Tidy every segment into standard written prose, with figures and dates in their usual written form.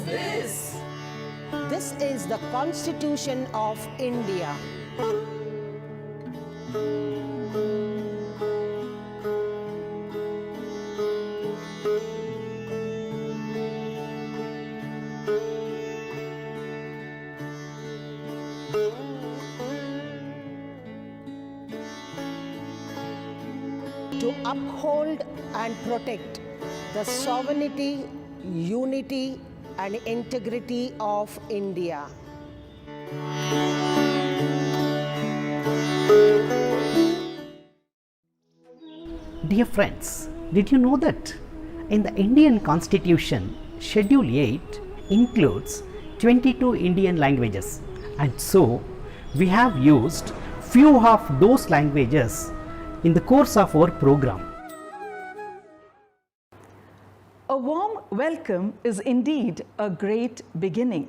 this? This is the Constitution of India. To uphold and protect the sovereignty, unity, and integrity of India. Dear friends, did you know that in the Indian Constitution, Schedule 8 includes 22 Indian languages, and so we have used few of those languages in the course of our program. A warm welcome is indeed a great beginning.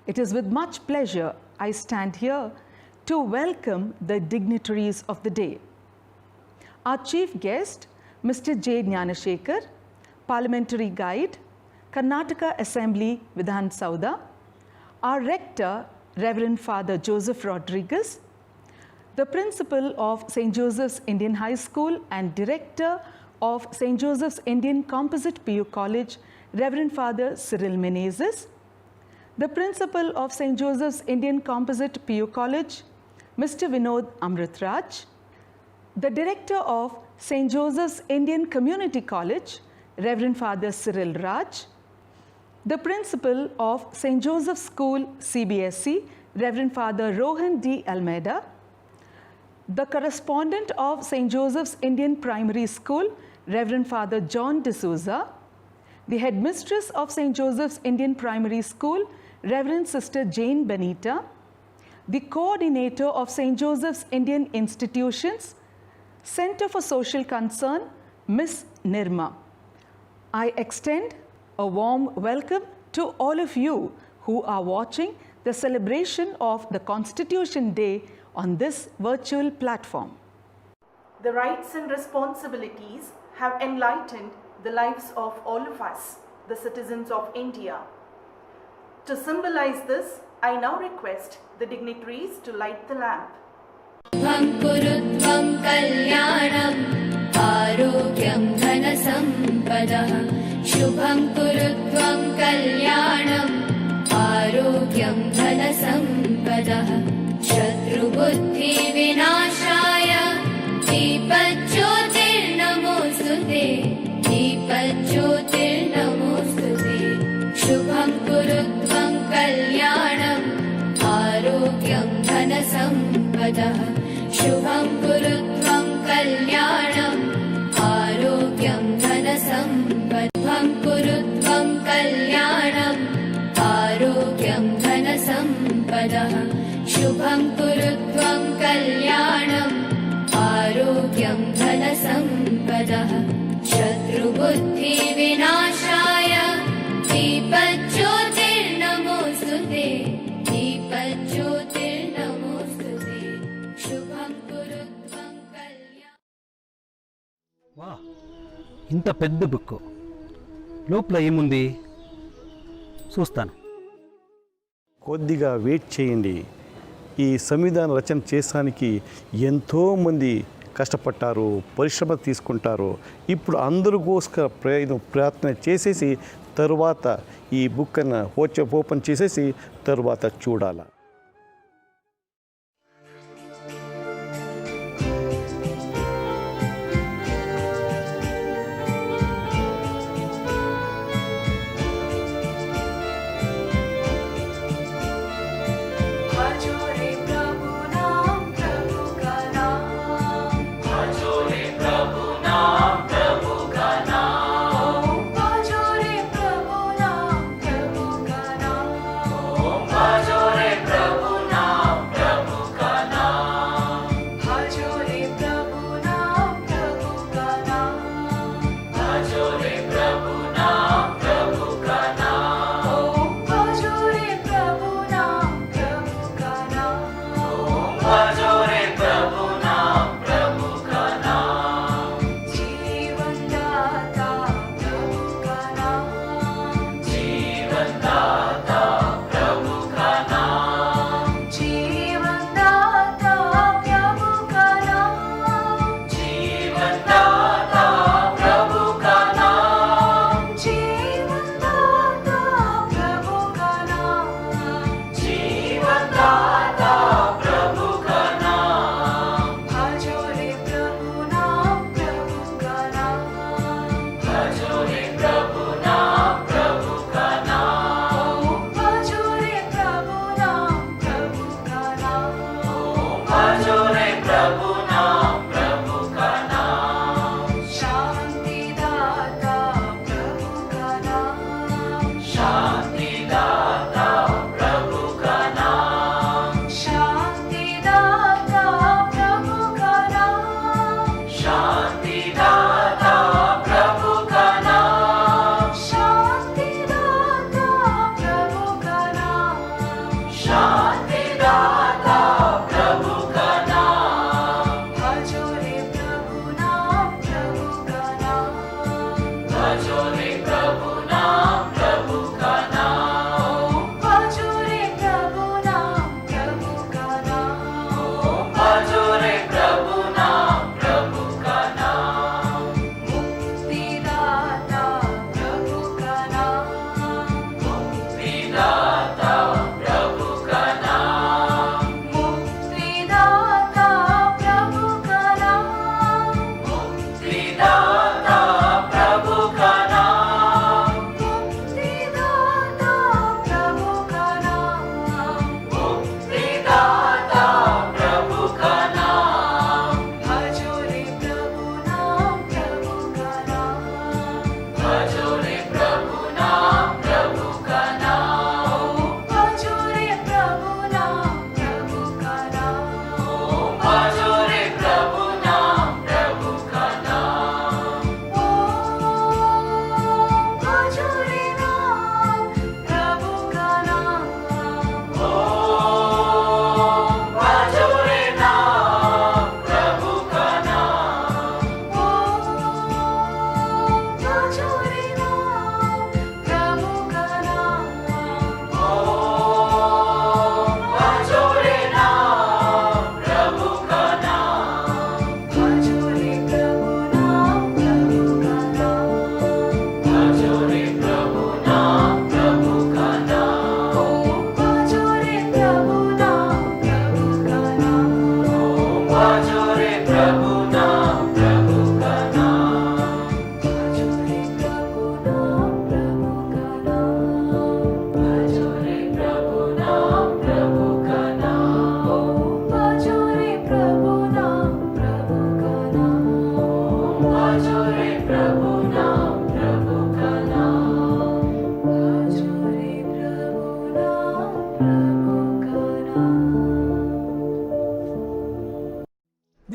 It is with much pleasure I stand here to welcome the dignitaries of the day. Our chief guest, Mr. J. Gnanashekhar, Parliamentary Guide, Karnataka Assembly, Vidhan Sauda, our rector, Reverend Father Joseph Rodriguez, the principal of St. Joseph's Indian High School and director of St. Joseph's Indian Composite PU College, Reverend Father Cyril Menezes, the principal of St. Joseph's Indian Composite PU College, Mr. Vinod Amritraj, the director of St. Joseph's Indian Community College, Reverend Father Cyril Raj, the principal of St. Joseph's School CBSE, Reverend Father Rohan D. Almeida, the correspondent of St. Joseph's Indian Primary School, Reverend Father John D'Souza, the headmistress of St. Joseph's Indian Primary School, Reverend Sister Jane Benita, the coordinator of St. Joseph's Indian Institutions, Center for Social Concern, Miss Nirma. I extend a warm welcome to all of you who are watching the celebration of the Constitution Day on this virtual platform. The rights and responsibilities have enlightened the lives of all of us, the citizens of India. To symbolize this, I now request the dignitaries to light the lamp. Shubham kurutvam kalyanam arogyam dhanasampadah. Shubham kurutvam kalyanam arogyam dhanasampadah. शत्रुबुद्धि विनाशाय दीपज्योतिर्नमोस्तुते दीपज्योतिर्नमोस्तुते शुभं कुरुत्वं कल्याणम् आरोग्यं धनसम्पदः शुभं कुरुत्वं कल्याणम् आरोग्यं धनसम्पदः कुरुत्वं कल्याणम् आरोग्यं धनसम्पदः शुभं कुरुत्वं कल्याणम् आरोग्यं धनसम्पदः शत्रुबुद्धि विनाशाय दीपज्योतिर्नमोस्तुते दीपज्योतिर्नमोस्तुते शुभं कुरुत्वं कल्याणम्. వా, ఇంత పెద్ద బుక్ లోపల ఏముంది చూస్తాను. కొద్దిగా వెయిట్ చేయండి. ఈ సంవిధాన రచన చేసానికి ఎంతోమంది కష్టపడ్డారు, పరిశ్రమ తీసుకుంటారు. ఇప్పుడు అందరూ కోసుక ప్రయత్నం చేసేసి తరువాత ఈ బుక్ ఓపెన్ చేసేసి తరువాత చూడాలి. Bhajo re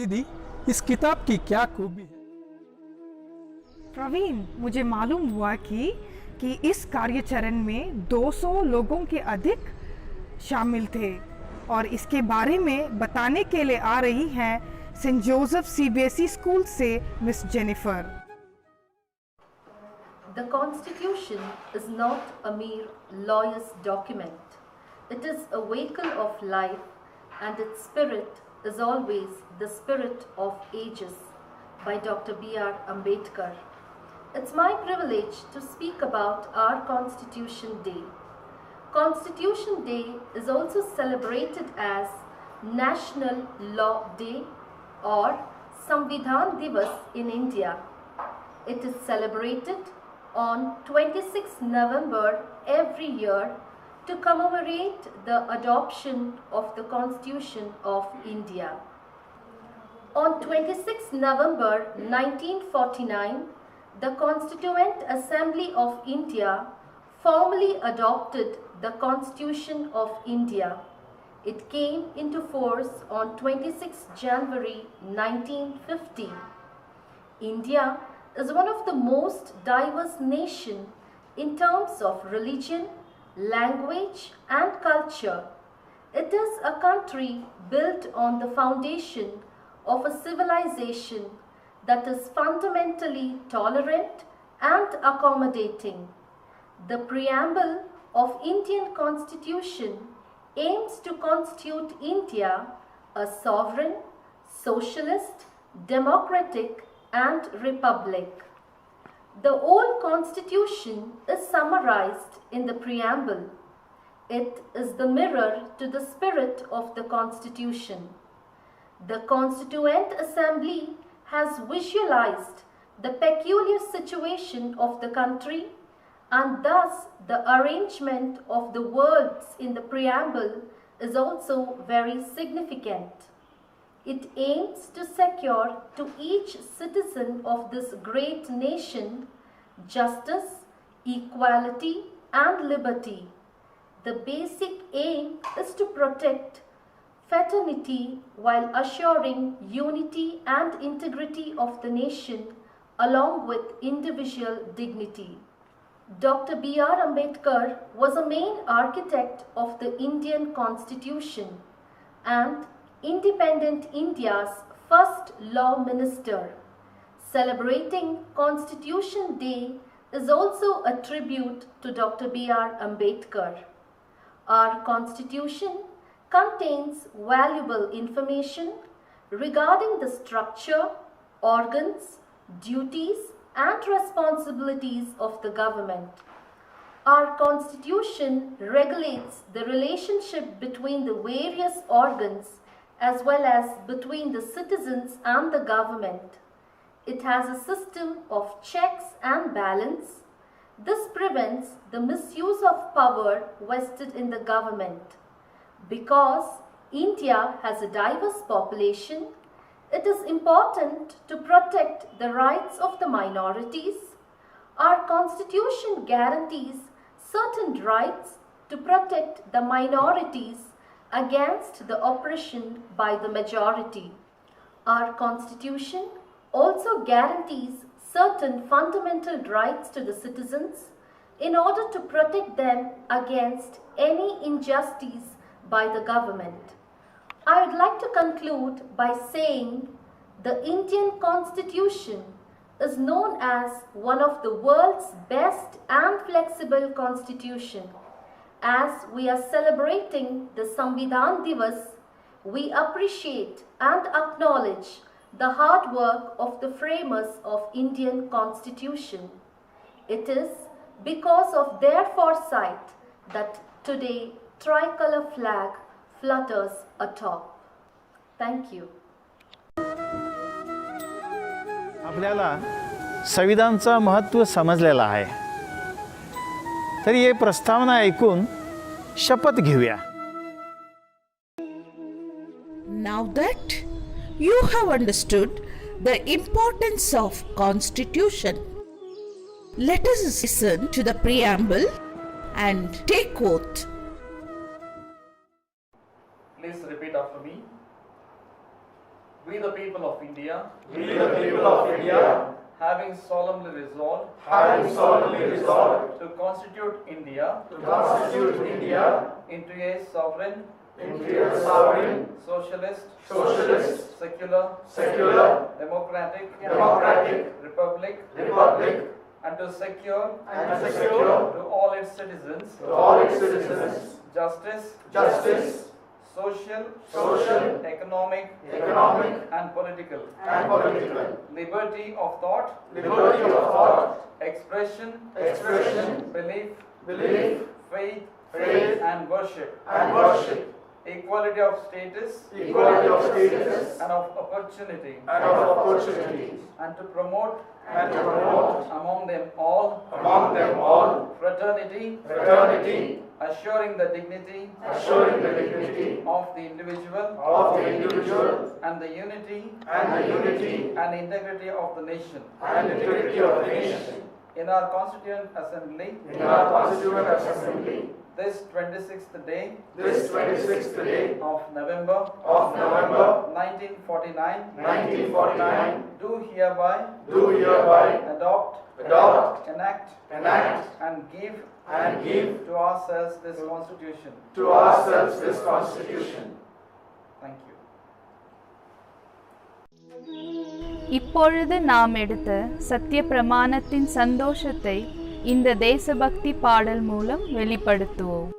दीदी, इस किताब की क्या खूबी है? प्रवीण, मुझे मालूम हुआ कि इस कार्यचरण में 200 लोगों के अधिक शामिल थे और इसके बारे में बताने के लिए आ रही हैं सेंट जोसेफ सीबीएसई स्कूल से miss Jennifer. The Constitution is not a mere lawyer's document. It is a vehicle of life and its spirit is always the spirit of ages by Dr. B.R. Ambedkar. It's my privilege to speak about our Constitution Day. Constitution Day is also celebrated as National Law Day or Samvidhan Divas in India. It is celebrated on 26 November every year to commemorate the adoption of the Constitution of India. On 26 November 1949, the Constituent Assembly of India formally adopted the Constitution of India. It came into force on 26 January 1950. India is one of the most diverse nations in terms of religion, language and culture. It is a country built on the foundation of a civilization that is fundamentally tolerant and accommodating. The preamble of Indian Constitution aims to constitute India a sovereign, socialist, democratic and republic. The old Constitution is summarized in the preamble. It is the mirror to the spirit of the Constitution. The Constituent Assembly has visualized the peculiar situation of the country and thus the arrangement of the words in the preamble is also very significant. It aims to secure to each citizen of this great nation justice, equality and liberty. The basic aim is to protect fraternity while assuring unity and integrity of the nation along with individual dignity. Dr. B.R. Ambedkar was a main architect of the Indian Constitution and independent India's first law minister. Celebrating Constitution Day is also a tribute to Dr. B.R. Ambedkar. Our Constitution contains valuable information regarding the structure, organs, duties and responsibilities of the government. Our Constitution regulates the relationship between the various organs as well as between the citizens and the government. It has a system of checks and balance. This prevents the misuse of power vested in the government. Because India has a diverse population, it is important to protect the rights of the minorities. Our Constitution guarantees certain rights to protect the minorities against the oppression by the majority. Our Constitution also guarantees certain fundamental rights to the citizens in order to protect them against any injustice by the government. I would like to conclude by saying the Indian Constitution is known as one of the world's best and flexible constitution. As we are celebrating the Samvidhan Divas, we appreciate and acknowledge the hard work of the framers of Indian Constitution. It is because of their foresight that today tricolor flag flutters atop. Thank you. आपल्याला संविधानाचं महत्त्व समजलेलं आहे. तरी हे प्रस्तावना ऐकून शपथ घेऊया. Now that you have understood the importance of Constitution, let us listen to the preamble and take oath. Please repeat after me. We the people of India. We the people of India. Having solemnly resolved. Having solemnly resolved. To constitute India. To constitute India. Into a sovereign. Into a sovereign. Socialist. Socialist. Secular. Secular. Democratic. Democratic. Republic. Republic. And to secure. And to secure. To all its citizens. To all its citizens. Justice. Justice. Social. Social. Economic. Economic. And political. And political. Liberty of thought. Liberty of thought. Expression. Expression. Belief. Belief. Faith. Faith. And worship. And worship. Equality of status. Equality of status. And of opportunity. And of opportunities. And to promote. And to promote. Among them all. Among them all. Fraternity. Fraternity. Assuring the dignity. Assuring the dignity. Of the individual. Of the individual. And the unity. And the unity. And integrity of the nation. And integrity of the nation. In our Constituent Assembly. In our Constituent Assembly. This 26th day. This 26th day. Of November. Of November. 1949. 1949. Do hereby. Do hereby. Adopt. Adopt. Enact. Enact. And give. And give. To ourselves this Constitution. To ourselves this Constitution. Thank you. இப்பொழுது நாம் எடுத்த சத்திய பிரமாணத்தின் சந்தோஷத்தை இந்த தேசபக்தி பாடல் மூலம் வெளிப்படுத்துவோம்.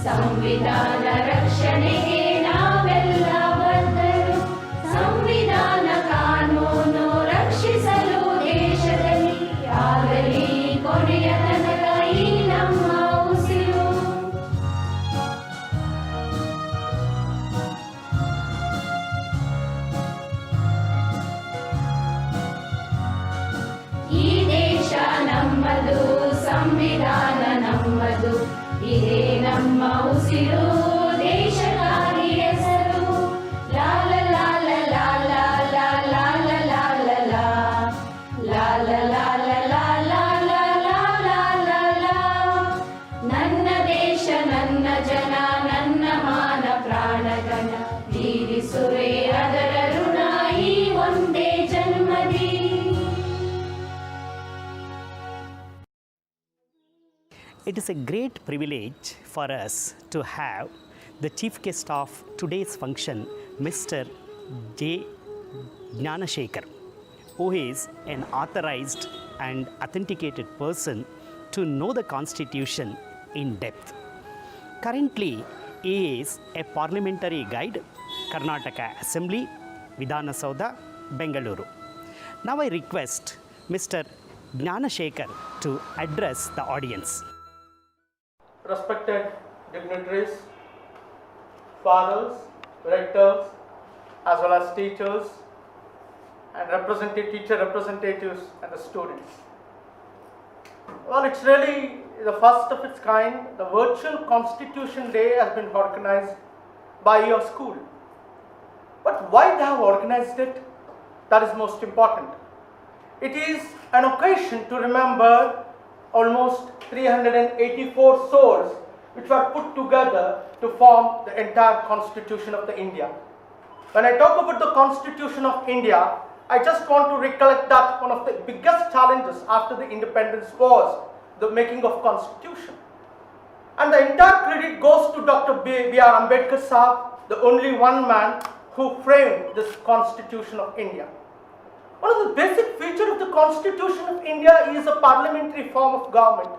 ಸಂವಿಧಾನ ರಕ್ಷಣೆಗೆ ನಾವೆಲ್ಲ ಬದ್ಧರು. ಸಂವಿಧಾನ ಕಾನೂನು ರಕ್ಷಿಸಲು ದೇಶದಲ್ಲಿ ಆಗಲಿ ಕೊನೆಯ ತನಕ ಈ ನಮ್ಮ ಉಸಿರು. ಈ ದೇಶ ನಮ್ಮದು, ಸಂವಿಧಾನ ನಮ್ಮದು, ಇದೇ ನಮ್ಮ ಉಸಿರು, ದೇಶಕ್ಕಾಗಿ ಹೆಸರು. ಲಾಲ ಲಾಲ ಲಾಲ ಲಾಲ ಲಾಲ ಲಾಲ ಲಾಲ ಲಾಲ ಲಾಲ ಲಾಲ ಲಾಲ. ನನ್ನ ದೇಶ ನನ್ನ ಜನ ನನ್ನ ಮಾನ ಪ್ರಾಣಗಣ, ತೀರಿಸುವೆ ಅದರ ಋಣ ಈ ಒಂದೇ ಜನ್ಮದಿ. It is a great privilege for us to have the chief guest of today's function, Mr. J. Gnanashekhar, who is an authorized and authenticated person to know the Constitution in depth. Currently, he is a parliamentary guide, Karnataka Assembly, Vidhana Soudha, Bengaluru. Now I request Mr. Gnanashekhar to address the audience. Respected dignitaries, fathers, rectors, as well as teachers and teacher representatives and the students. Well, it's really the first of its kind. The virtual Constitution Day has been organized by your school. But why they have organized it? That is most important. It is an occasion to remember almost 384 souls which were put together to form the entire constitution of the India. When I talk about the constitution of India, I just want to recollect that one of the biggest challenges after the independence was the making of constitution. And the entire credit goes to Dr. B.R. Ambedkar Sahab, the only one man who framed this constitution of India. One of the basic features of the constitution of India is a parliamentary form of government.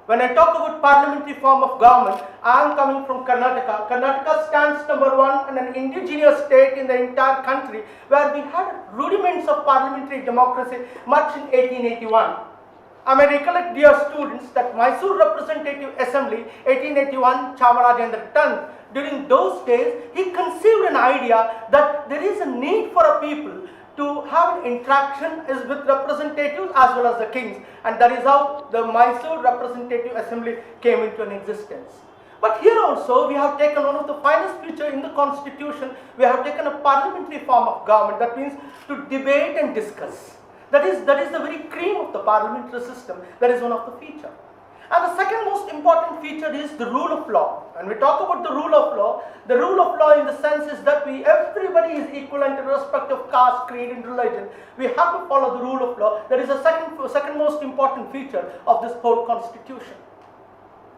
When I talk about parliamentary form of government, I am coming from Karnataka. Karnataka stands number one and an indigenous state in the entire country where we had rudiments of parliamentary democracy much in 1881. I may recollect, dear students, that Mysore Representative Assembly, 1881, Chamarajendra Tand, during those days, he conceived an idea that there is a need for a people to have an interaction with representatives as well as the kings, and that is how the Mysore Representative Assembly came into an existence. But here also we have taken one of the finest features in the constitution. We have taken a parliamentary form of government, that means to debate and discuss. That is the very cream of the parliamentary system. That is one of the features. And the second most important feature is the rule of law. When we talk about the rule of law in the sense is that everybody is equivalent in respect of caste, creed and religion. We have to follow the rule of law. That is the second most important feature of this whole constitution.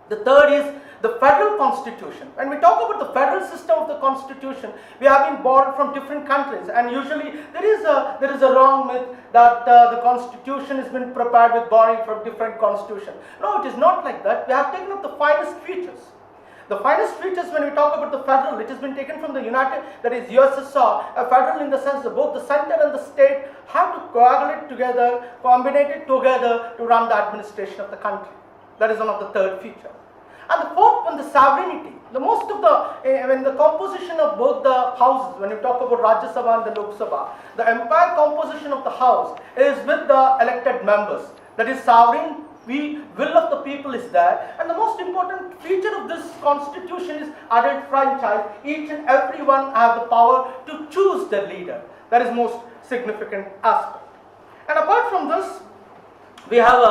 The third is the federal constitution. When we talk about the federal system of the constitution, we have been borrowed from different countries, and usually there is a wrong myth that the constitution has been prepared with borrowing from different constitutions. No, it is not like that. We have taken up the finest features. The finest features when we talk about the federal, it has been taken from the United, that is USSR, a federal in the sense that both the center and the state have to coagulate together, combine it together to run the administration of the country. That is one of the third feature. And the fourth one, the sovereignty. When the composition of both the houses, when you talk about Rajya Sabha and the Lok Sabha, the entire composition of the house is with the elected members. That is sovereign. Will of the people is there, and the most important feature of this constitution is adult franchise. Each and every one have the power to choose their leader. That is most significant aspect. And apart from this, we have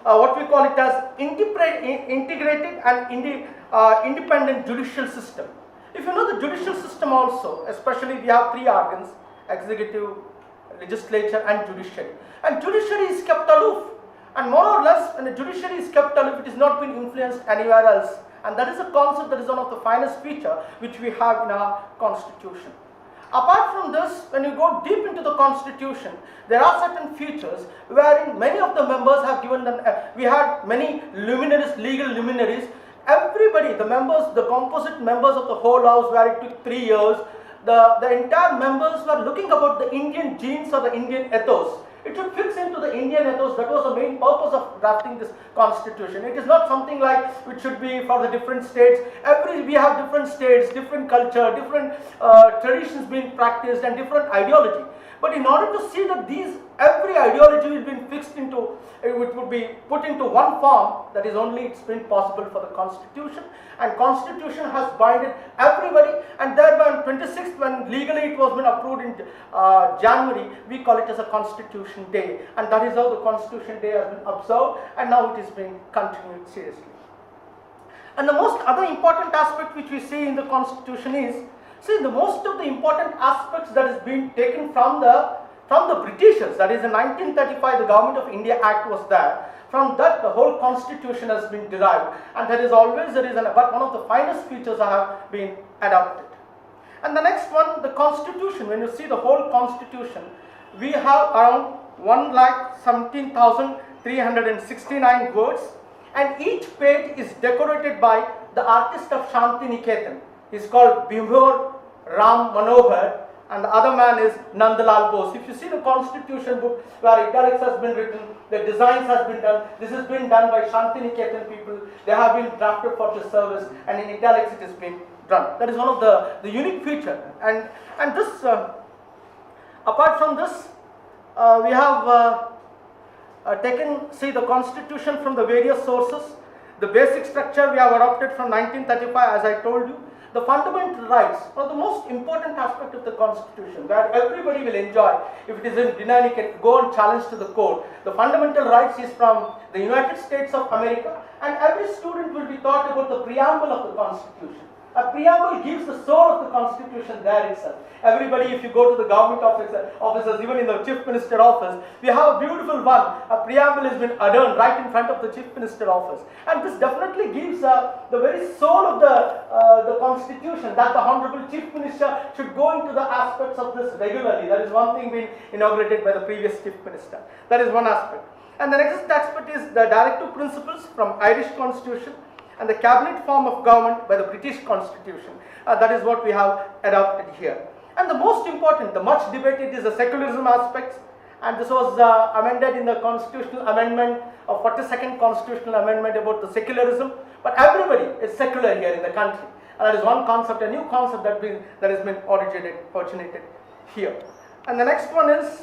what we call it as integrated and independent judicial system. If you know the judicial system also, especially we have three organs: executive, legislature and judiciary. And judiciary is kept aloof. And more or less, when the judiciary is kept aloof, it is not been influenced anywhere else. And that is a concept that is one of the finest features which we have in our constitution. Apart from this, when you go deep into the constitution, there are certain features wherein many of the members have given them, we had many luminaries, legal luminaries. Everybody, the members, the composite members of the whole house, where it took 3 years, the entire members were looking about the Indian genes or the Indian ethos. It should fix into the Indian ethos. That was the main purpose of drafting this constitution. It is not something like which should be for the different states. We have different states, different culture, different traditions being practiced and different ideology. But in order to see that every ideology will be fixed into, it would be put into one form, that is only it's been possible for the constitution. And constitution has binded everybody, and thereby on 26th, when legally it was been approved in January, we call it as a Constitution Day, and that is how the Constitution Day has been observed, and now it is being continued seriously. And the most other important aspect which we see in the Constitution is, the most of the important aspects that is being taken from the Britishers. That is in 1935, the Government of India Act was there. From that, the whole constitution has been derived, and there is always but one of the finest features have been adopted. And the next one, the constitution. When you see the whole constitution, we have around 1,17,369 words, and each page is decorated by the artist of Shanti Niketan. He is called Bhimhor Ram Manohar, and the other man is Nandalal Bose. If you see the constitution book where italics has been written, the designs has been done, this has been done by Shanti Niketan people. They have been drafted for this service, and in italics it has been done. That is one of the unique feature. And this, apart from this, we have taken the constitution from the various sources. The basic structure we have adopted from 1935, as I told you. the fundamental rights are the most important aspect of the Constitution, where everybody will enjoy. If it is in denial, it can go and challenge to the court. The fundamental rights is from the United States of America, and every student will be taught about the preamble of the Constitution. A preamble gives the soul of the Constitution there itself. Everybody, if you go to the government offices, even in the Chief Minister office, we have a beautiful one. A preamble has been adorned right in front of the Chief Minister office. And this definitely gives the very soul of the Constitution, that the Honorable Chief Minister should go into the aspects of this regularly. That is one thing being inaugurated by the previous Chief Minister. That is one aspect. And the next aspect is the directive principles from Irish Constitution and the cabinet form of government by the British Constitution. That is what we have adopted here. And the most important, the much debated, is the secularism aspects, and this was amended in the constitutional amendment of 42nd constitutional amendment about the secularism. But everybody is secular here in the country, and that is one concept, a new concept that has been originated here. And the next one is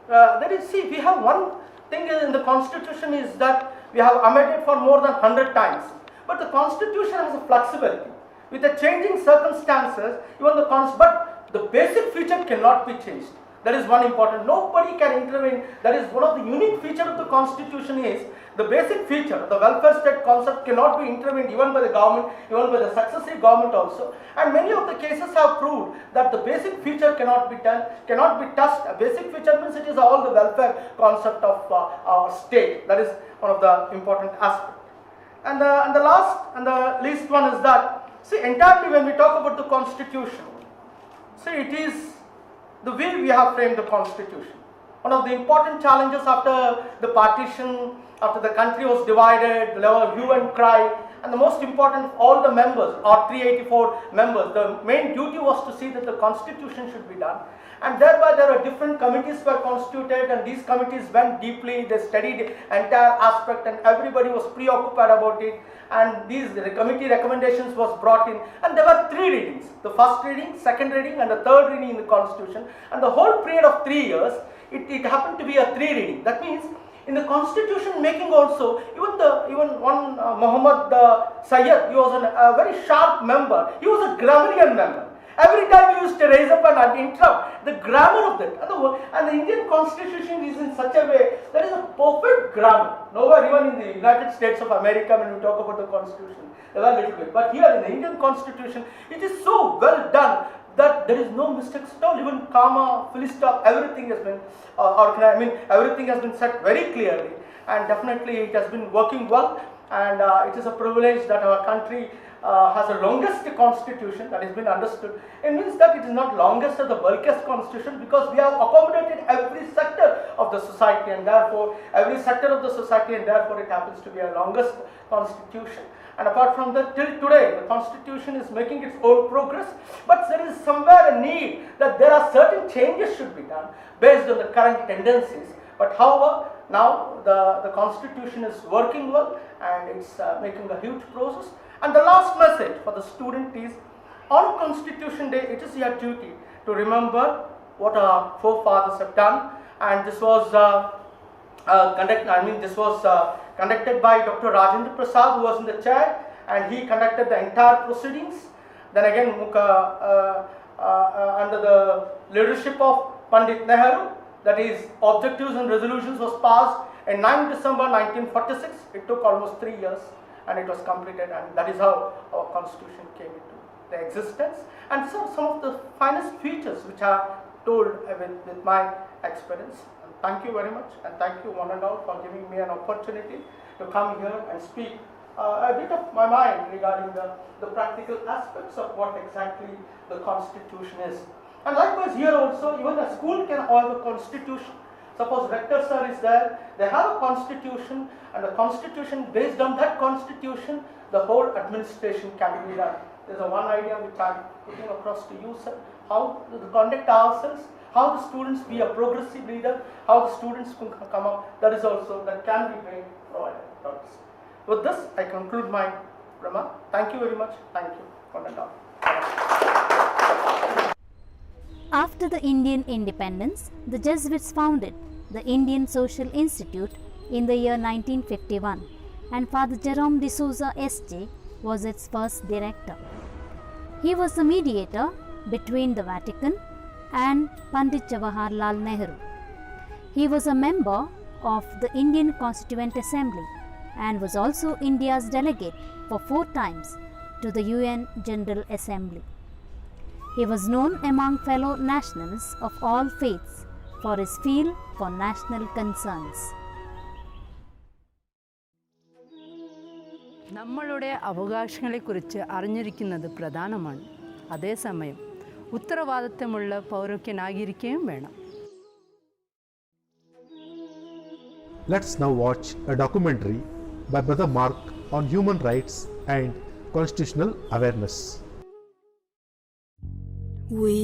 we have one thing in the Constitution is that we have amended for more than 100 times. But the Constitution has a flexibility. With the changing circumstances, but the basic feature cannot be changed. That is one important. Nobody can intervene. That is one of the unique features of the Constitution is the basic feature, the welfare state concept cannot be intervened even by the government, even by the successive government also. And many of the cases have proved that the basic feature cannot be touched. A basic feature means it is all the welfare concept of our state. That is one of the important aspects. And the last and the least one is that, see, entirely when we talk about the Constitution, see, it is the way we have framed the Constitution. One of the important challenges after the partition, after the country was divided, the level of hue and cry, and the most important of all the members, or 384 members, the main duty was to see that the Constitution should be done. And thereby there are different committees were constituted, and these committees went deeply, they studied the entire aspect, and everybody was preoccupied about it. And these committee recommendations was brought in, and there were 3 readings, the first reading, second reading, and the third reading in the Constitution. And the whole period of 3 years, it happened to be a 3 reading. That means in the Constitution making also, even one Muhammad Sayyid, he was a very sharp member. He was a grammarian member. Every time he used to raise up and interrupt the grammar of that. And the Indian Constitution is in such a way, there is a perfect grammar. Nowhere, even in the United States of America, when we talk about the Constitution, there are a little bit. But here in the Indian Constitution, it is so well done that there is no mistakes at all. Even comma, full stop, everything has been everything has been set very clearly, and definitely it has been working well. And it is a privilege that our country has the longest constitution that has been understood. It means that it is not longest or the bulkiest constitution, because we have accommodated every sector of the society, and therefore every sector of the society, and therefore it happens to be our longest constitution. And apart from that, till today, the Constitution is making its own progress, but there is somewhere a need that there are certain changes should be done based on the current tendencies. But however, now the Constitution is working well, and it's making a huge process. And the last message for the student is, on Constitution Day, it is your duty to remember what our forefathers have done. And this was conducted by Dr. Rajendra Prasad, who was in the chair, and he conducted the entire proceedings. Then again, under the leadership of Pandit Nehru, that is, objectives and resolutions was passed in 9 December 1946. It took almost 3 years, and it was completed, and that is how our Constitution came into the existence. And these are some of the finest features which are told with my experience. And thank you very much, and thank you one and all for giving me an opportunity to come here and speak a bit of my mind regarding the practical aspects of what exactly the Constitution is. And likewise here also, even a school can have a Constitution. Suppose rector sir is there, they have a Constitution, and the Constitution, based on that Constitution, the whole administration can be done. There's one idea which I'm putting across to you, sir, how to conduct ourselves, how the students be a progressive leader, how the students can come up, that is also, that can be made provided. With this, I conclude my remark. Thank you very much. Thank you, one and all. After the Indian independence, the Jesuits founded the Indian Social Institute in the year 1951, and Father Jerome D'Souza S.J. was its first director. He was the mediator between the Vatican and Pandit Jawaharlal Nehru. He was a member of the Indian Constituent Assembly and was also India's delegate for 4 times to the UN General Assembly. He was known among fellow nationals of all faiths for his feel for national concerns. നമ്മളുടെ അവകാശങ്ങളെക്കുറിച്ച് അറിഞ്ഞിരിക്കുന്നത് പ്രധാനമാണ്. അതേസമയം ഉത്തരവാദിത്തമുള്ള പൗരനായിരിക്കുകയും വേണം. Let's now watch a documentary by Brother Mark on human rights and constitutional awareness. We,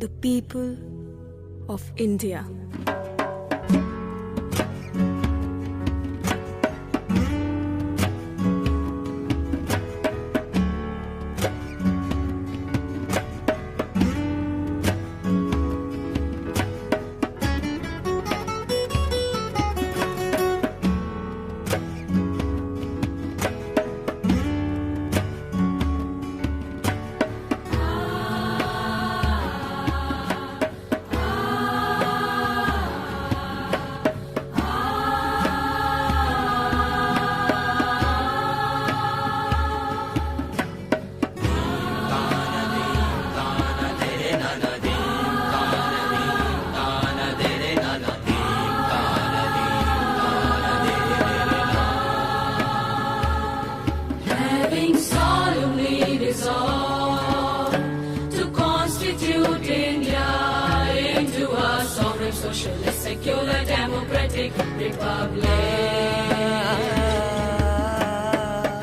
the people of India, having solemnly resolved to constitute India into a sovereign, socialist, secular, democratic republic,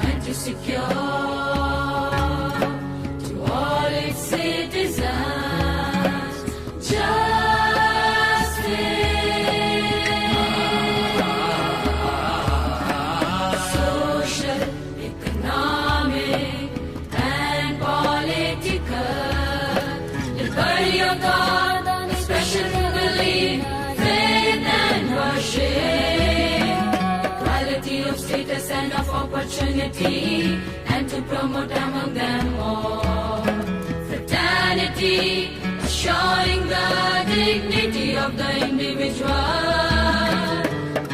and to secure to all its citizens justice, social, economic, and political, liberty of thought, expression, belief, faith, and worship, equality of status and of opportunity, and to promote among them all fraternity, assuring the dignity of the individual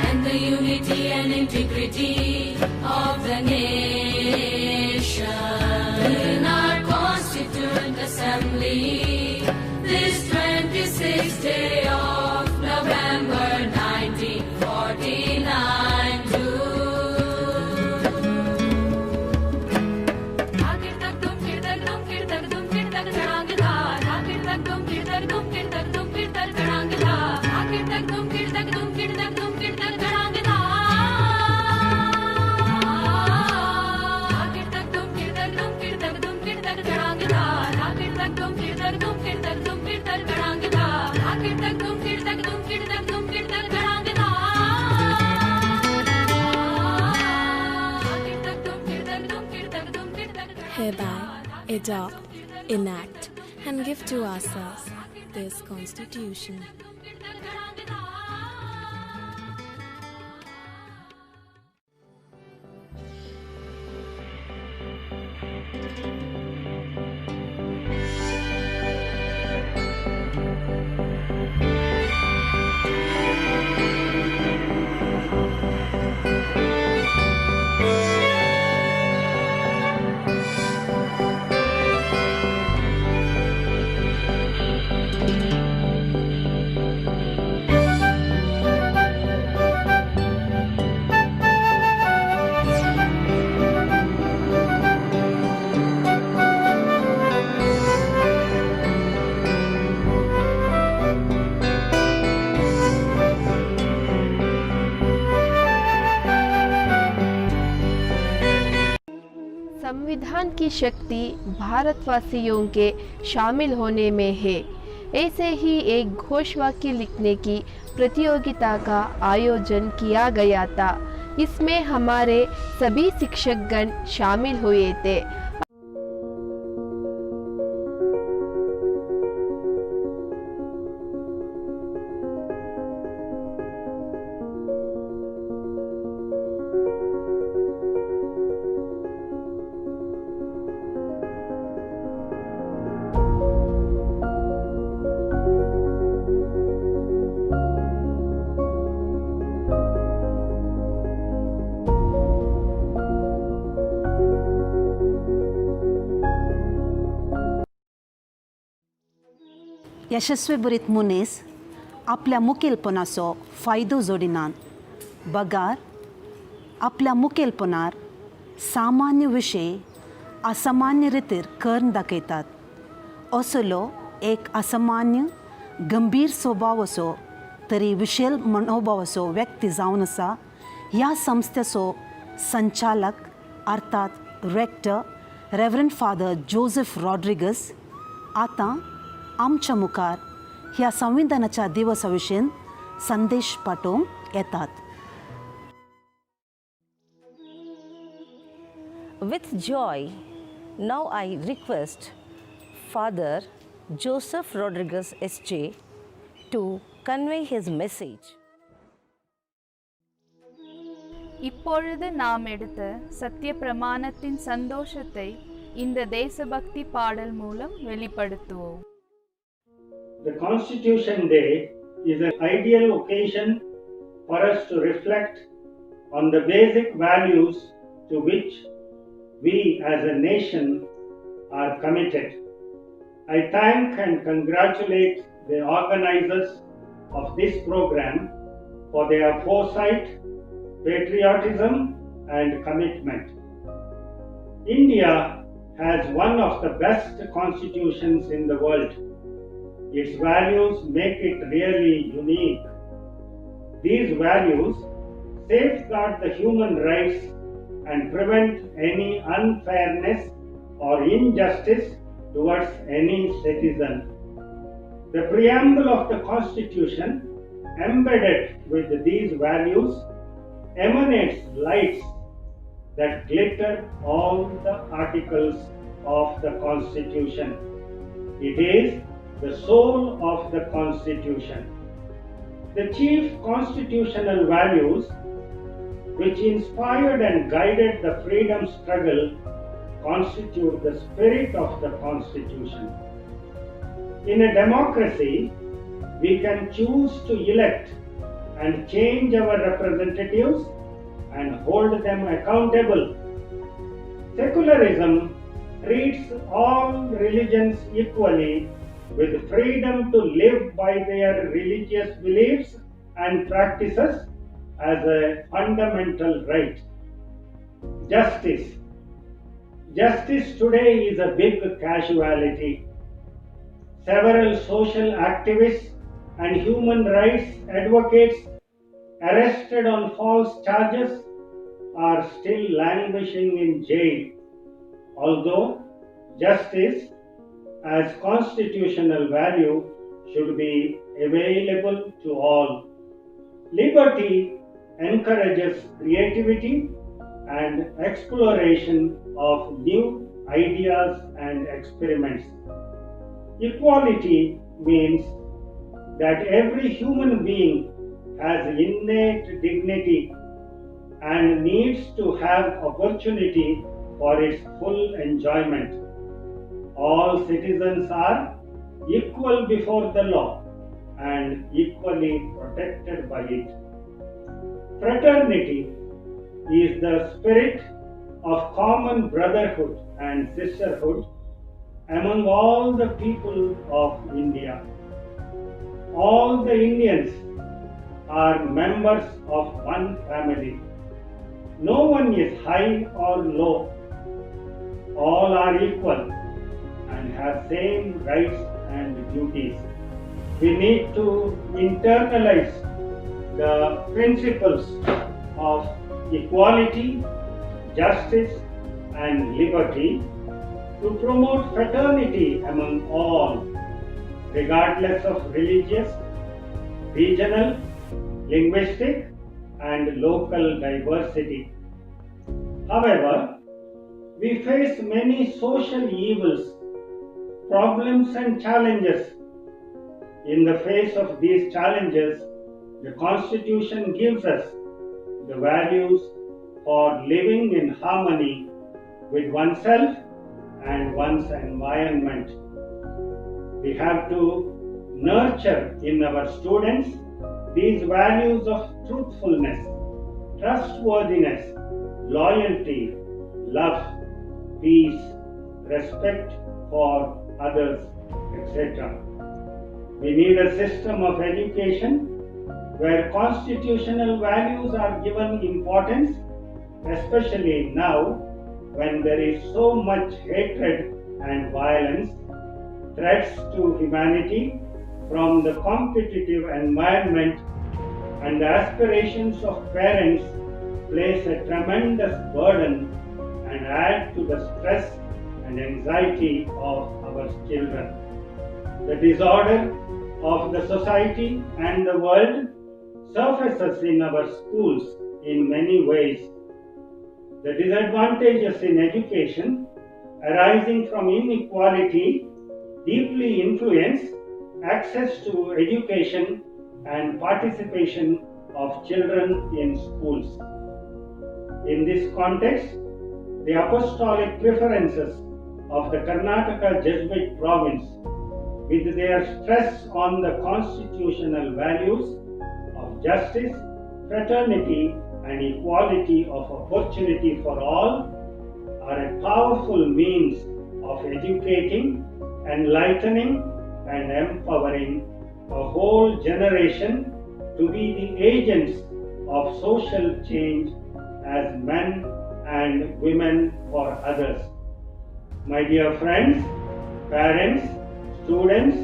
and the unity and integrity of the nation. In our Constituent Assembly, this 26th day of November 1949 hereby adopt, enact, and give to ourselves this Constitution. संविधान की शक्ति भारतवासियों के शामिल होने में है। ऐसे ही एक घोषवाक्य लिखने की प्रतियोगिता का आयोजन किया गया था। इसमें हमारे सभी शिक्षकगण शामिल हुए थे। यशस्वी बरीत मनीस आपल्या मुखेलपणाचो फायदो जोडिनान बगार आपल्या मुखेलपणार सामान्य विशय असामान्य रितीर करून दाखयतात असलो एक असामान्य गंभीर स्वभाव असो तरी विशेल मनोभाव असो व्यक्ती जावन आसा ह्या संस्थेचो संचालक अर्थात rector reverend father Joseph Rodrigues आतां आमच्या मुखार ह्या संविधानाच्या दिवसा विशीं संदेश पाठोवंक येतात. With joy, now I request Father Joseph Rodriguez S.J. to convey his message. இப்பொழுது நாம் எடுத்த சத்திய பிரமாணத்தின் சந்தோஷத்தை இந்த தேசபக்தி பாடல் மூலம் வெளிப்படுத்துவோம். The Constitution Day is an ideal occasion for us to reflect on the basic values to which we as a nation are committed. I thank and congratulate the organizers of this program for their foresight, patriotism and commitment. India has one of the best constitutions in the world. Its values make it really unique. These values safeguard the human rights and prevent any unfairness or injustice towards any citizen. The preamble of the Constitution, embedded with these values, emanates lights that glitter all the articles of the Constitution. It is the soul of the Constitution. The chief constitutional values which inspired and guided the freedom struggle constitute the spirit of the Constitution. In a democracy, we can choose to elect and change our representatives and hold them accountable. Secularism treats all religions equally with freedom to live by their religious beliefs and practices as a fundamental right. Justice. Justice today is a big casualty. Several social activists and human rights advocates arrested on false charges are still languishing in jail. Although justice as constitutional value should be available to all. Liberty encourages creativity and exploration of new ideas and experiments. Equality means that every human being has innate dignity and needs to have opportunity for its full enjoyment. All citizens are equal before the law and equally protected by it. Fraternity is the spirit of common brotherhood and sisterhood among all the people of India. All the Indians are members of one family. No one is high or low. All are equal and have same rights and duties. We need to internalize the principles of equality, justice and liberty to promote fraternity among all, regardless of religious, regional, linguistic and local diversity. However, we face many social evils, problems and challenges. In the face of these challenges, the Constitution gives us the values for living in harmony with oneself and one's environment. We have to nurture in our students these values of truthfulness, trustworthiness, loyalty, love, peace, respect for others, etc. We need a system of education where constitutional values are given importance, especially now when there is so much hatred and violence, threats to humanity from the competitive environment, and the aspirations of parents place a tremendous burden and add to the stress and anxiety of our children. The disorder of the society and the world surfaces in our schools in many ways. The disadvantages in education arising from inequality deeply influence access to education and participation of children in schools. In this context, the apostolic preferences of the Karnataka Jesuit province, with their stress on the constitutional values of justice, fraternity, and equality of opportunity for all, are a powerful means of educating, enlightening, and empowering a whole generation to be the agents of social change as men and women for others. My dear friends, parents, students,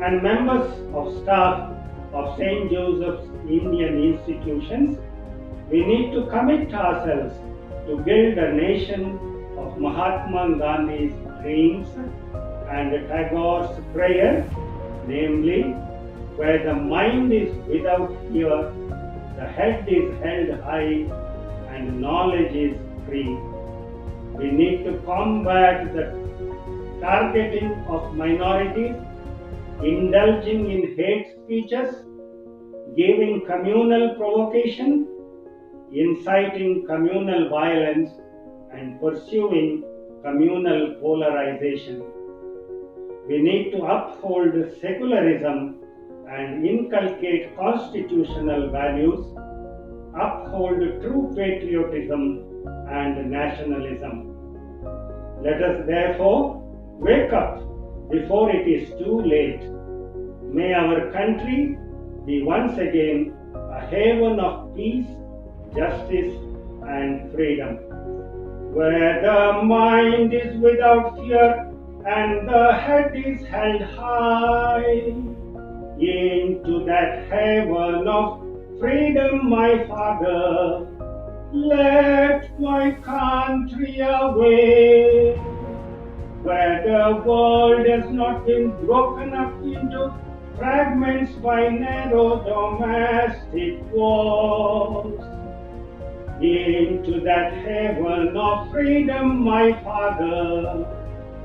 and members of staff of St. Joseph's Indian institutions, we need to commit ourselves to build a nation of Mahatma Gandhi's dreams and Tagore's prayer, namely, where the mind is without fear, the head is held high, and knowledge is free. We need to combat the targeting of minorities, indulging in hate speeches, giving communal provocation, inciting communal violence, and pursuing communal polarization. We need to uphold secularism and inculcate constitutional values, uphold true patriotism and nationalism. Let us therefore wake up before it is too late. May our country be once again a haven of peace, justice, and freedom, where the mind is without fear and the head is held high. Into that heaven of freedom, my Father, let my country away, where the world has not been broken up into fragments by narrow domestic walls. Into that heaven of freedom, my Father,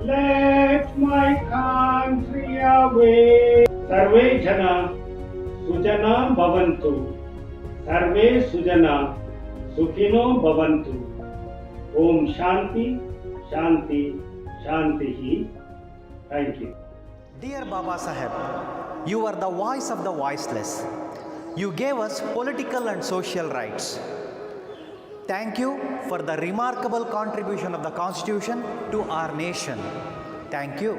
let my country away. Sarve jana sujana bhavantu, sarve sujana sukhino bhavantu. Om Shanti, Shanti, Shantihi. Thank you. Dear Baba Saheb, you are the voice of the voiceless. You gave us political and social rights. Thank you for the remarkable contribution of the Constitution to our nation. Thank you.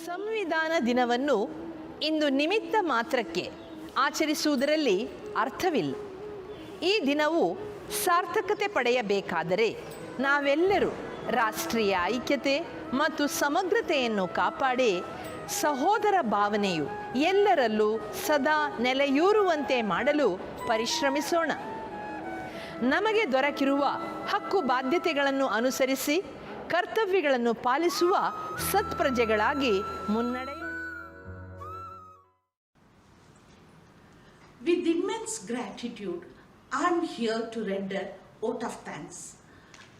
ಸಂವಿಧಾನ ದಿನವನ್ನು ಇಂದು ನಿಮಿತ್ತ ಮಾತ್ರಕ್ಕೆ ಆಚರಿಸುವುದರಲ್ಲಿ ಅರ್ಥವಿಲ್ಲ. ಈ ದಿನವು ಸಾರ್ಥಕತೆ ಪಡೆಯಬೇಕಾದರೆ ನಾವೆಲ್ಲರೂ ರಾಷ್ಟ್ರೀಯ ಐಕ್ಯತೆ ಮತ್ತು ಸಮಗ್ರತೆಯನ್ನು ಕಾಪಾಡಿ ಸಹೋದರ ಭಾವನೆಯು ಎಲ್ಲರಲ್ಲೂ ಸದಾ ನೆಲೆಯೂರುವಂತೆ ಮಾಡಲು ಪರಿಶ್ರಮಿಸೋಣ. ನಮಗೆ ದೊರಕಿರುವ ಹಕ್ಕು ಬಾಧ್ಯತೆಗಳನ್ನು ಅನುಸರಿಸಿ ಕರ್ತವ್ಯಗಳನ್ನು ಪಾಲಿಸುವ ಸತ್ಪ್ರಜೆಗಳಾಗಿ ಮುನ್ನಡೆಯೋಣ. With immense gratitude, I am here to render vote of thanks.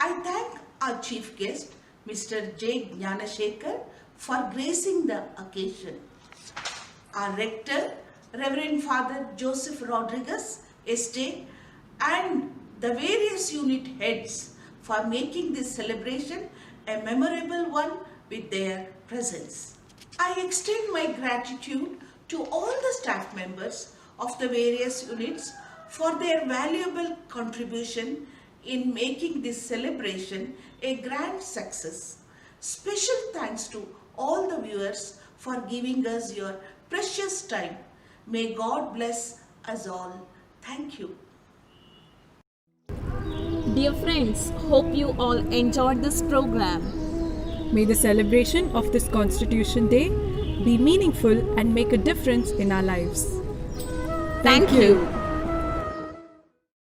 I thank our chief guest, Mr. J. Gnanashekhar, for gracing the occasion. Our rector, Reverend Father Joseph Rodriguez, SJ, and the various unit heads for making this celebration a memorable one with their presence. I extend my gratitude to all the staff members of the various units for their valuable contribution in making this celebration a grand success. Special thanks to all the viewers for giving us your precious time. May God bless us all. Thank you. Dear friends, hope you all enjoyed this program. May the celebration of this Constitution Day be meaningful and make a difference in our lives. Thank you.